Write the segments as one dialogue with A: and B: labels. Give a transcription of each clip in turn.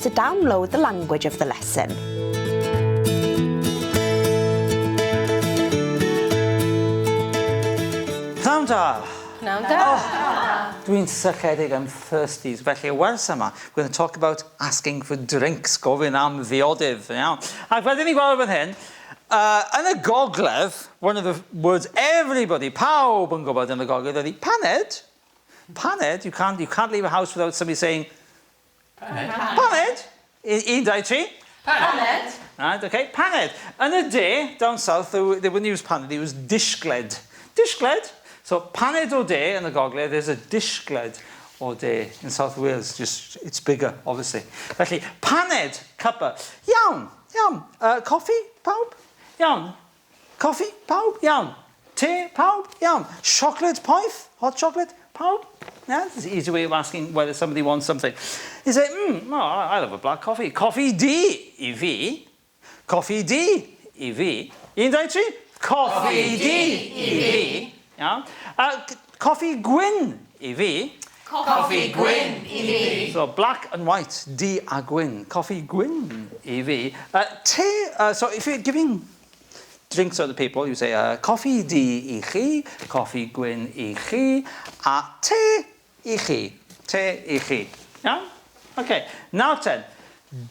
A: to download the language of the lesson.
B: Pnawn da.
C: Pnawn da.
B: Dwi'n sychedig am thirsties, felly wers yma, we're going to talk about asking for drinks, gofyn am ddiodydd, iawn. Ac wedyn ni gweld fan hyn, yn y gogledd, one of the words everybody, pawb yn gwybod yn y gogledd, ydy paned. Paned, you can't leave a house without somebody saying, paned. Paned. Un, dau, tri.
C: Paned.
B: Right, okay, paned. Yn y de, down south, they wouldn't use paned, they used dishgled. Dishgled. So paned o de in the gogledd, there's a dishgled o de in South Wales. Just it's bigger, obviously. Felly, paned, cuppa. Iawn, iawn. Coffi, pawb? Iawn. Coffi, pawb? Iawn. Te, pawb? Iawn. Chocolate, poeth? Hot chocolate, pawb? Yeah, it's an easy way of asking whether somebody wants something. You say, I love a black coffee. Coffee D I fi. Coffee D I fi. Un, dau, tri. Coffee D I fi. Yeah. Coffee gwyn I fi.
C: Coffee gwyn I fi.
B: So black and white, D a gwyn. Coffee gwyn I fi. So if you're giving drinks to other people, you say coffee D I chi, coffee gwyn I chi, a te I chi. Te I chi. Yeah? Okay. Now then,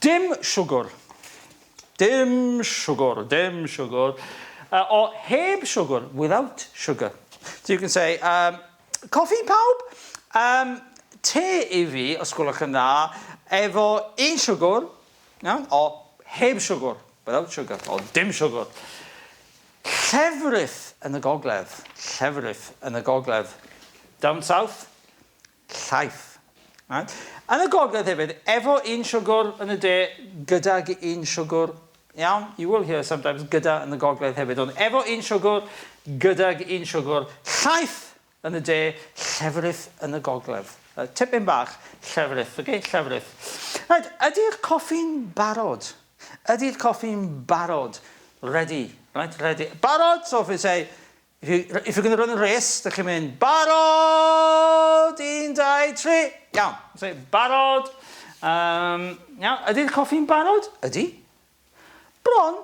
B: dim sugar. Dim sugar, dim sugar. Or heb sugar, without sugar. So you can say, coffee pawb? Te I fi, os gwelwch yn dda, efo un sugar, or heb sugar, without sugar, or dim sugar. Llefrith yn y gogledd. Llefrith yn y gogledd. Down south, llaeth. Right? Yn y gogledd hefyd, efo un sugar yn y de, gydag un sugar. Iawn? You will hear sometimes gyda yn y gogledd hefyd, ond efo un sugar, gydag un sugar. Llaeth yn y de, llefrith yn y gogledd. Tipyn bach, llefrith. Okay? Llefrith. Right, ydy'r coffi'n barod? Ydy'r coffi'n barod? Ready. Right, ready. Barod, so if you say, if you're going to run a race, da chi'n mynd, barod, un, dau, tri. Iawn. Say, barod. Iawn, ydy'r coffi'n barod? Ydy. Bron,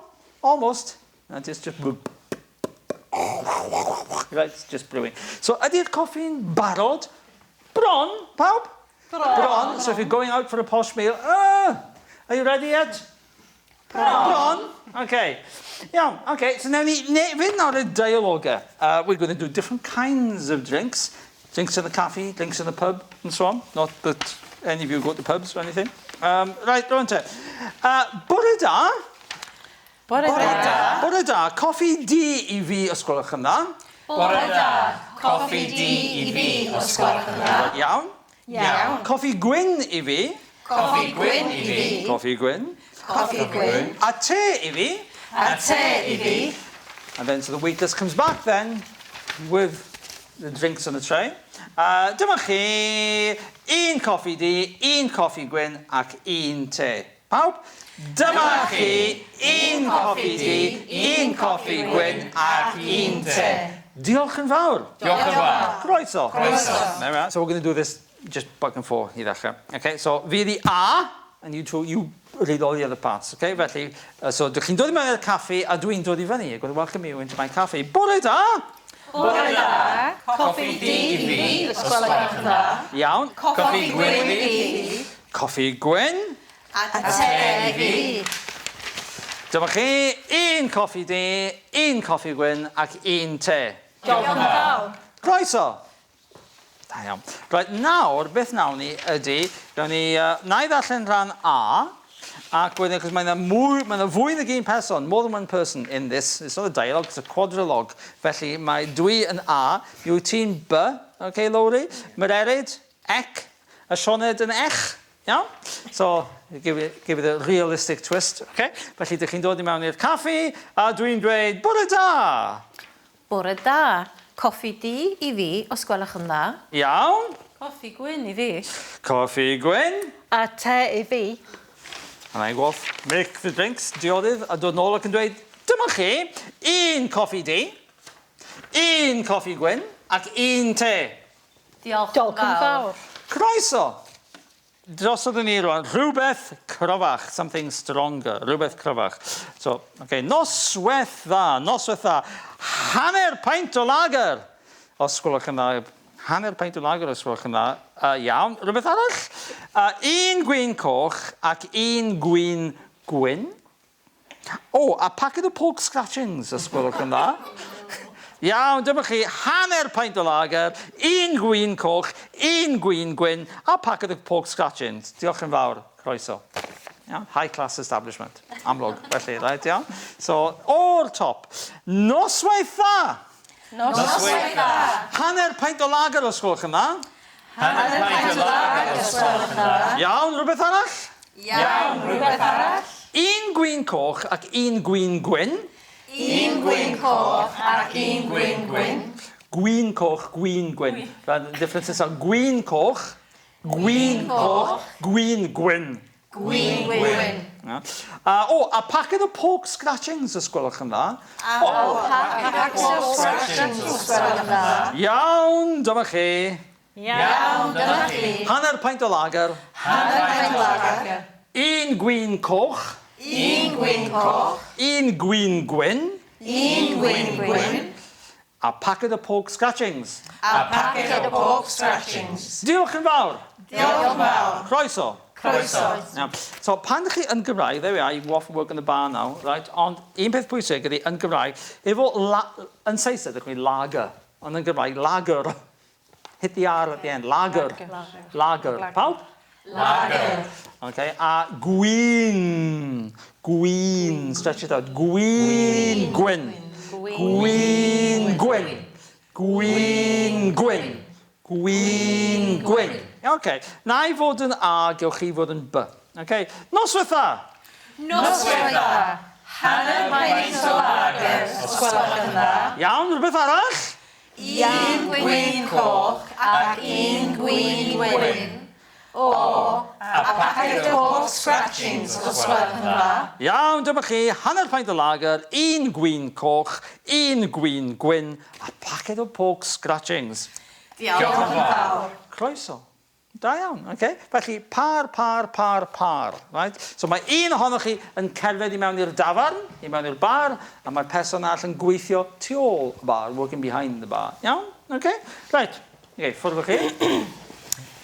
B: almost. Just right, it's just brewing. So, ydy'r coffi'n barod? Bron, pawb? Bron. So if you're going out for a posh meal, are you ready yet? Bron. Okay. Yeah, okay. So now, fynd nawr y dialogue. We're going to do different kinds of drinks. Drinks in the cafe, drinks in the pub, and so on. Not that any of you go to pubs or anything. Right, go on to. Bore da.
C: Bore da.
B: Bore da. Coffi D I fi, os gwelwch yn dda.
C: Bore da. Coffi D I fi, os gwelwch yn dda.
B: Iawn.
C: Iawn.
B: Coffi gwyn I fi.
C: Coffi gwyn I fi.
B: Coffi gwyn.
C: Coffi gwyn.
B: A te I fi.
C: A te I fi.
B: And then so the waitress comes back then with the drinks on the tray. Dyma chi, un coffi di, un coffi gwyn ac un te. Pawb? Dyma chi, un coffi di, un coffi gwyn ac un te. Diolch yn fawr.
C: Diolch yn fawr.
B: Croeso.
C: Croeso.
B: There we are. So we're going to do this just back and forth i ddechrau. Okay, so fi di A, and you read all the other parts. Okay, felly, so dych chi'n dod i mewn i'r caffi a dwi'n dod I fyny. I'm going to welcome you into my cafe. Bore da!
C: Bore da. Coffi D I fi, os gwelwch yn dda.
B: Iawn.
C: Coffi gwyn I fi.
B: Coffi gwyn.
C: A te I fi.
B: Dyma chi, un coffi di, un coffi gwyn ac un te.
C: Diolch yn fawr.
B: Croeso. Da iawn. Right, nawr, beth nawn ni ydy, nawn ni, na I ddarllen rhan A, ac wedyn, cos mae yna fwy nag un person, more than one person in this. It's not a dialogue, it's a quadrilogue. Felly, mae dwi yn A, yw ti'n B, okay, Lowry? Mae'r erid, ec, a Sioned yn ech. Yeah? So, give it a realistic twist, okay? Felly, dych chi'n dod I mewn i'r caffi, a dwi'n dweud, bore da!
D: Bore da. Coffi di I fi, os gwelwch yn dda.
B: Iawn.
D: Coffi gwyn I fi.
B: Coffi gwyn.
D: A te I fi.
B: And I go off, make the drinks, diodydd, a dod nôl ac yn dweud, dyma chi, un coffi di, un coffi gwyn, ac un te.
D: Diolch yn fawr.
B: Croeso. drosodd ni rwan. Rhywbeth cryfach, something stronger. Rhywbeth cryfach. So, okay, noswaith dda. Hanner peint o lager. Os gwelwch yn dda. Hanner peint o lager os gwelwch yn dda. Iawn, rhywbeth arall. Un gwyn coch ac un gwyn gwyn. A packet o pork scratchings os gwelwch yn dda. Iawn, dyma chi hanner peint o lager, un gwyn coch, un gwyn gwyn, a packet o pork scratchings. Diolch yn fawr, croeso. Iawn, high class establishment. Amlwg, felly, right, iawn. So, o'r top. Noswaith dda.
C: Noswaith dda.
B: Hanner peint o lager os gwelwch yn dda.
C: Hanner peint o lager os gwelwch yn dda.
B: Iawn, rhywbeth arall?
C: Iawn, rhywbeth arall.
B: Un gwyn coch ac un gwyn gwyn.
C: Un gwyn coch ac un gwyn gwyn.
B: Gwyn coch, gwyn gwyn. The difference is gwyn coch, gwyn coch, gwyn gwyn.
C: Gwyn gwyn.
B: A packet o pork scratchings os gwelwch yn dda.
C: Packet o scratchings os gwelwch yn dda.
B: Iawn, dyma chi.
C: Iawn, dyma chi.
B: Hanner peint o lager.
C: Hanner peint o lager.
B: Un gwyn coch.
C: Un gwyn coch.
B: Un gwyn gwyn.
C: Un gwyn gwyn.
B: A packet o pork scratchings.
C: A packet o pork scratchings.
B: Diolch yn fawr.
C: Diolch yn fawr.
B: Croeso.
C: Croeso.
B: So, pan ydych chi yn Gymraeg, there we are, you often work in the bar now, right? Ond un peth pwysig ydy yn Gymraeg, efo yn Saesneg, ydych chi'n lager. Ond yn Gymraeg, lager. Hit the R at the end. Lager. Lager. Pawb?
C: Lager.
B: Okay, a gwyn. Gwyn. Stretch it out. Gwyn. Gwyn. Gwyn. Gwyn. Gwyn. Gwyn. Gwyn. Gwyn. Okay, na I fod yn A, gewch chi fod yn B. Okay, noswaith dda.
C: Noswaith dda. Hanner peint o lager os gwelwch yn dda.
B: Iawn, rhywbeth arall?
C: Un gwyn coch ac un gwyn gwyn. A packet o pork scratchings os gwelwch yn dda.
B: Iawn, dyma chi, hanner peint o lager, un gwyn coch, un gwyn gwyn, a packet o pork scratchings.
C: Diolch yn fawr.
B: Croeso. Da iawn, okay? Felly, par, right? So mae un ohonoch chi yn cerdded i mewn i'r dafarn, i mewn i'r bar, a mae'r person arall yn gweithio tu ôl y bar, working behind the bar. Iawn? Okay? Right. Okay, ffwrdd chi.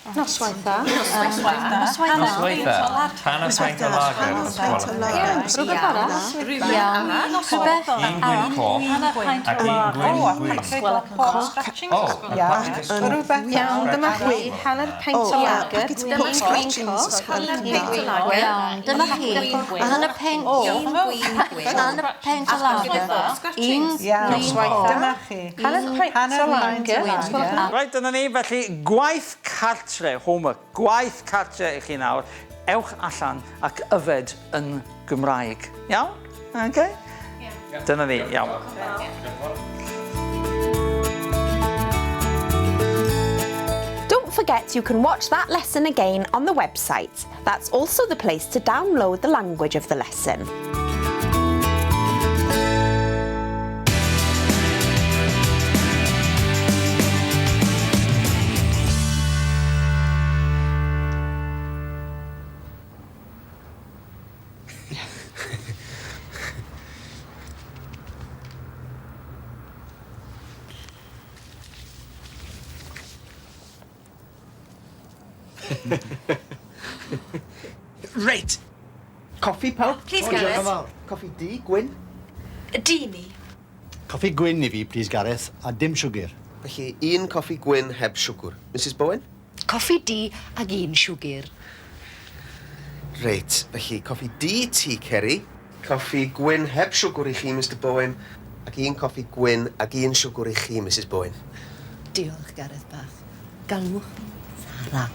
D: Noswaith dda.
E: Noswaith dda. Hanner peint o lager.
D: Rhywbeth arall. Iawn. Rhywbeth
E: Un gwyn coch ac un gwyn gwyn.
D: Iawn, dyma chi. Hanner peint o lager. Dyma gwyn coch. Hanner peint o lager. Iawn, dyma chi. Hanner peint o lager. Hanner peint o lager. Un gwyn coch. Dyma chi. Hanner peint o lager.
B: Right, dyna ni, felly, gwaith cartre, homework, gwaith cartre i chi nawr. Ewch allan ac yfed yn Gymraeg. Iawn? Okay? Dyna ni, iawn.
A: Don't forget you can watch that lesson again on the website. That's also the place to download the language of the lesson.
F: Reit. Coffi pawb?
C: Please, Gareth.
F: Coffi D, gwyn?
C: D ni.
G: Coffi gwyn I fi, please, Gareth, a dim siwgr.
H: Felly, un coffi gwyn heb siwgr. Mrs Bowen?
I: Coffi D ag un siwgr.
H: Reit, felly, coffi D ti, Ceri. Coffi gwyn heb siwgr I chi, Mr Bowen. Ac un coffi gwyn ag un siwgr I chi, Mrs Bowen.
I: Diolch, Gareth Bach. Galwch Sara.